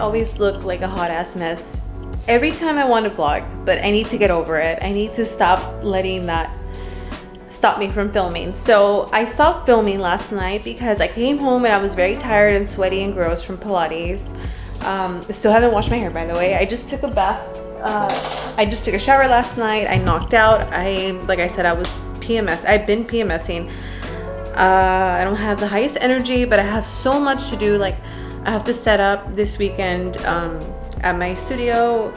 always look like a hot ass mess every time I want to vlog, but I need to get over it. I need to stop letting that stop me from filming. So I stopped filming last night because I came home and I was very tired and sweaty and gross from Pilates. I still haven't washed my hair, by the way. I just took a bath. I just took a shower last night. I knocked out. Like I said, I was PMS. I've been PMSing. I don't have the highest energy, but I have so much to do. Like, I have to set up this weekend at my studio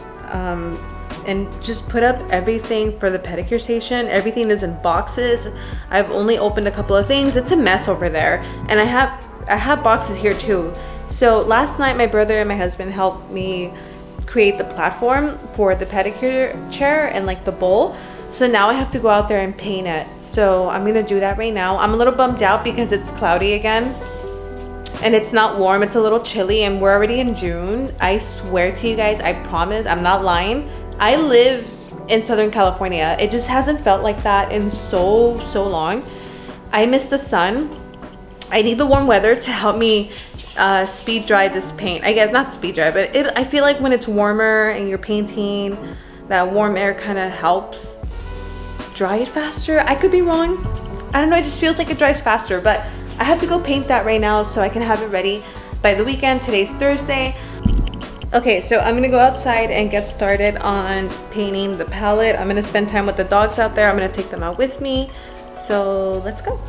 and just put up everything for the pedicure station. Everything is in boxes. I've only opened a couple of things. It's a mess over there, and I have boxes here too. So last night my brother and my husband helped me create the platform for the pedicure chair and like the bowl. So now I have to go out there and paint it. So I'm gonna do that right now. I'm a little bummed out because it's cloudy again and it's not warm. It's a little chilly and we're already in June. I swear to you guys, I promise, I'm not lying. I live in Southern California. It just hasn't felt like that in so long. I miss the sun. I need the warm weather to help me speed dry this paint. I guess not speed dry, but I feel like when it's warmer and you're painting, that warm air kind of helps dry it faster. I could be wrong. I don't know, it just feels like it dries faster, but I have to go paint that right now so I can have it ready by the weekend. Today's Thursday. Okay, so I'm gonna go outside and get started on painting the palette. I'm gonna spend time with the dogs out there. I'm gonna take them out with me. So let's go.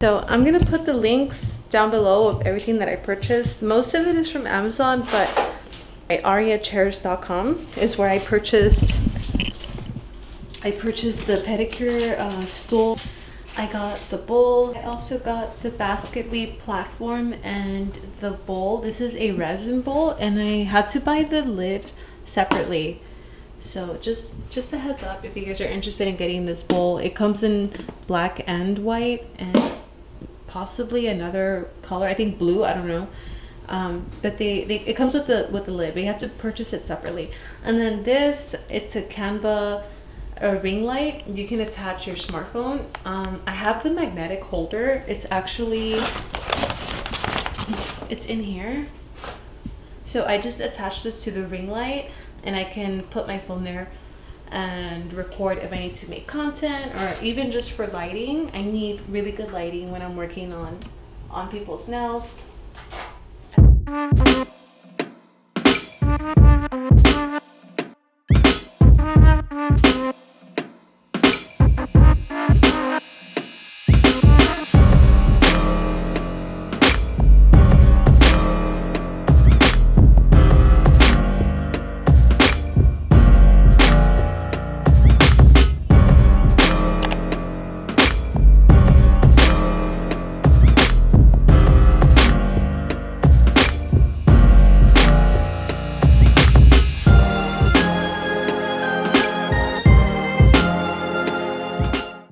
So I'm gonna put the links down below of everything that I purchased. Most of it is from Amazon, but at ariachairs.com is where I purchased the pedicure stool. I got the bowl. I also got the basket weave platform and the bowl. This is a resin bowl, and I had to buy the lid separately. So just a heads up if you guys are interested in getting this bowl. It comes in black and white and possibly another color, I think blue, I don't know, but it comes with the lid, but you have to purchase it separately. And then this, it's a Canva ring light. You can attach your smartphone. I have the magnetic holder. It's in here, so I just attach this to the ring light and I can put my phone there and record if I need to make content, or even just for lighting. I need really good lighting when I'm working on people's nails.